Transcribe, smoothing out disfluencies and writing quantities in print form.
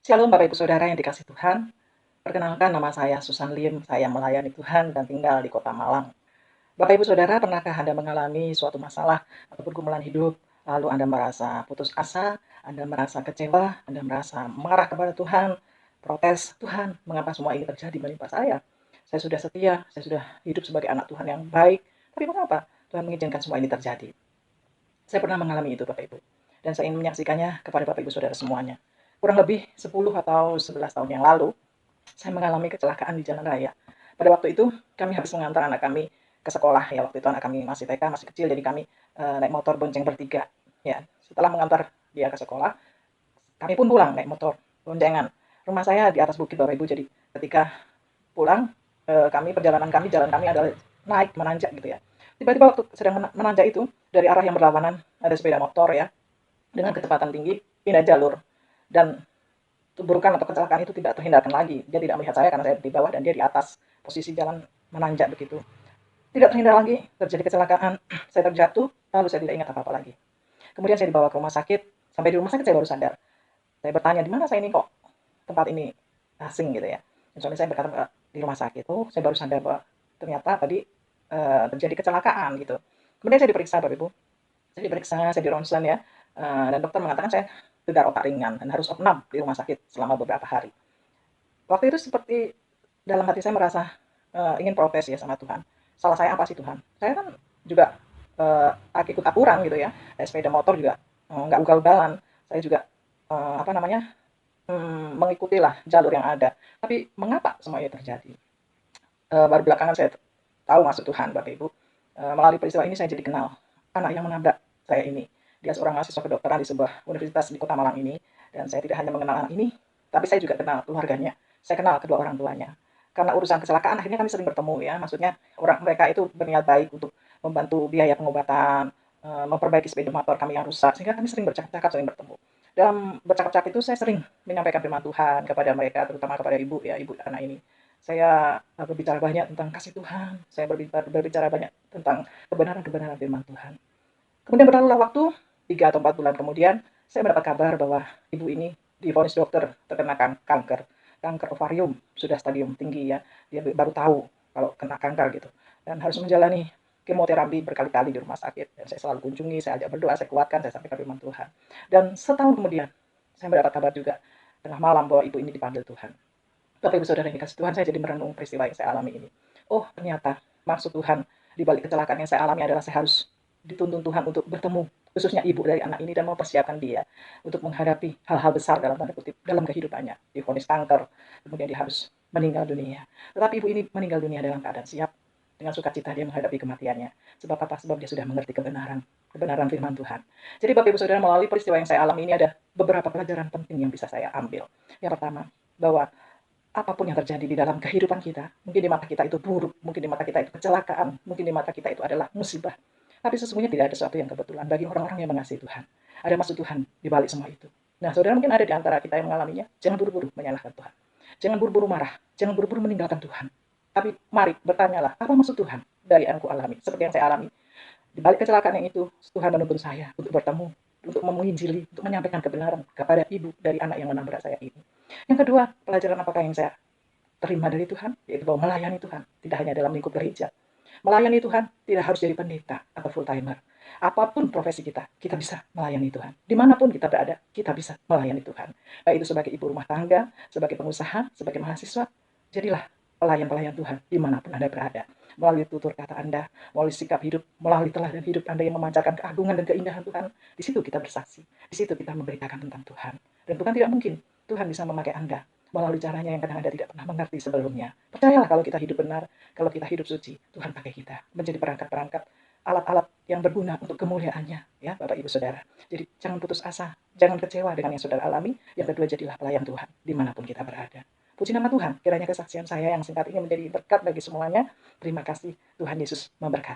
Shalom Bapak Ibu Saudara yang dikasih Tuhan. Perkenalkan nama saya Susan Lim, saya melayani Tuhan dan tinggal di Kota Malang. Bapak Ibu Saudara, pernahkah Anda mengalami suatu masalah atau pergumulan hidup, lalu Anda merasa putus asa, Anda merasa kecewa, Anda merasa marah kepada Tuhan, protes, Tuhan, mengapa semua ini terjadi menimpa saya? Saya sudah setia, saya sudah hidup sebagai anak Tuhan yang baik, tapi mengapa Tuhan mengizinkan semua ini terjadi? Saya pernah mengalami itu Bapak Ibu, dan saya ingin menyaksikannya kepada Bapak Ibu Saudara semuanya. Kurang lebih 10 atau 11 tahun yang lalu, saya mengalami kecelakaan di jalan raya. Pada waktu itu, kami habis mengantar anak kami ke sekolah. Ya, waktu itu anak kami masih TK, masih kecil, jadi kami naik motor bonceng bertiga. Ya, setelah mengantar dia ke sekolah, kami pun pulang naik motor boncengan. Rumah saya di atas bukit Bapak Ibu, jadi ketika pulang, perjalanan kami, jalan kami adalah naik menanjak gitu ya. Tiba-tiba waktu sedang menanjak itu, dari arah yang berlawanan ada sepeda motor ya, dengan kecepatan tinggi pindah jalur, dan tuburukan atau kecelakaan itu tidak terhindarkan lagi. Dia tidak melihat saya karena saya di bawah dan dia di atas. Posisi jalan menanjak begitu. Tidak terhindar lagi, terjadi kecelakaan. Saya terjatuh, lalu saya tidak ingat apa-apa lagi. Kemudian saya dibawa ke rumah sakit. Sampai di rumah sakit saya baru sadar. Saya bertanya, di mana saya ini kok tempat ini asing gitu ya. Dan suami saya berkata, di rumah sakit. Oh, saya baru sadar bahwa ternyata tadi terjadi kecelakaan gitu. Kemudian saya diperiksa Bapak Ibu. Saya diperiksa, saya di ronsen ya. Dan dokter mengatakan saya gegar otak ringan dan harus opnam di rumah sakit selama beberapa hari. Waktu itu seperti dalam hati saya merasa ingin protes ya sama Tuhan. Salah saya apa sih Tuhan? Saya kan juga ikut aturan gitu ya. Sepeda motor juga nggak ugal-ugalan. Saya juga apa namanya mengikutilah jalur yang ada. Tapi mengapa semua ini terjadi? Baru belakangan saya tahu maksud Tuhan, Bapak Ibu. Melalui peristiwa ini saya jadi kenal anak yang menabrak saya ini. Dia seorang mahasiswa kedokteran di sebuah universitas di Kota Malang ini. Dan saya tidak hanya mengenal anak ini, tapi saya juga kenal keluarganya. Saya kenal kedua orang tuanya. Karena urusan kecelakaan akhirnya kami sering bertemu ya. Maksudnya mereka itu berniat baik untuk membantu biaya pengobatan, memperbaiki sepeda motor kami yang rusak. Sehingga kami sering bercakap-cakap, sering bertemu. Dalam bercakap-cakap itu saya sering menyampaikan firman Tuhan kepada mereka, terutama kepada ibu ya, ibu anak ini. Saya berbicara banyak tentang kasih Tuhan, saya berbicara banyak tentang kebenaran-kebenaran firman Tuhan. Kemudian berlalulah waktu, 3 atau 4 bulan kemudian, saya mendapat kabar bahwa ibu ini divonis dokter terkena kanker. Kanker ovarium, sudah stadium tinggi ya. Dia baru tahu kalau kena kanker gitu. Dan harus menjalani kemoterapi berkali-kali di rumah sakit. Dan saya selalu kunjungi, saya ajak berdoa, saya kuatkan, saya sampaikan firman Tuhan. Dan setahun kemudian, saya mendapat kabar juga tengah malam bahwa ibu ini dipanggil Tuhan. Bapak Ibu Saudara yang dikasih Tuhan, saya jadi merenung peristiwa yang saya alami ini. Oh, ternyata maksud Tuhan di balik kecelakaan yang saya alami adalah saya harus dituntun Tuhan untuk bertemu khususnya ibu dari anak ini dan mempersiapkan dia untuk menghadapi hal-hal besar dalam tanda kutip dalam kehidupannya. Divonis kanker, kemudian dia harus meninggal dunia. Tetapi ibu ini meninggal dunia dalam keadaan siap, dengan sukacita dia menghadapi kematiannya. Sebab apa? Sebab dia sudah mengerti kebenaran firman Tuhan. Jadi Bapak Ibu Saudara, melalui peristiwa yang saya alami ini ada beberapa pelajaran penting yang bisa saya ambil. Yang pertama, bahwa apapun yang terjadi di dalam kehidupan kita, mungkin di mata kita itu buruk, mungkin di mata kita itu kecelakaan, mungkin di mata kita itu adalah musibah. Tapi sesungguhnya tidak ada sesuatu yang kebetulan bagi orang-orang yang mengasihi Tuhan. Ada maksud Tuhan di balik semua itu. Nah, saudara mungkin ada di antara kita yang mengalaminya, jangan buru-buru menyalahkan Tuhan. Jangan buru-buru marah, jangan buru-buru meninggalkan Tuhan. Tapi mari bertanyalah, apa maksud Tuhan dari yang aku alami? Seperti yang saya alami. Di balik kecelakaan yang itu, Tuhan menuntun saya untuk bertemu, untuk menginjili, untuk menyampaikan kebenaran kepada ibu dari anak yang menabrak saya ini. Yang kedua, pelajaran apakah yang saya terima dari Tuhan? Yaitu bahwa melayani Tuhan, tidak hanya dalam lingkup gereja. Melayani Tuhan tidak harus jadi pendeta atau full timer. Apapun profesi kita, kita bisa melayani Tuhan. Dimanapun kita berada, kita bisa melayani Tuhan. Baik itu sebagai ibu rumah tangga, sebagai pengusaha, sebagai mahasiswa, jadilah pelayan-pelayan Tuhan dimanapun Anda berada. Melalui tutur kata Anda, melalui sikap hidup, melalui teladan hidup Anda yang memancarkan keagungan dan keindahan Tuhan. Di situ kita bersaksi, di situ kita memberitakan tentang Tuhan. Dan bukan tidak mungkin, Tuhan bisa memakai Anda melalui caranya yang kadang Anda tidak pernah mengerti sebelumnya. Percayalah kalau kita hidup benar, kalau kita hidup suci, Tuhan pakai kita menjadi perangkat-perangkat alat-alat yang berguna untuk kemuliaannya, ya Bapak Ibu Saudara. Jadi jangan putus asa, jangan kecewa dengan yang saudara alami. Yang kedua, jadilah pelayan Tuhan dimanapun kita berada. Puji nama Tuhan, kiranya kesaksian saya yang singkat ini menjadi berkat bagi semuanya. Terima kasih, Tuhan Yesus memberkati.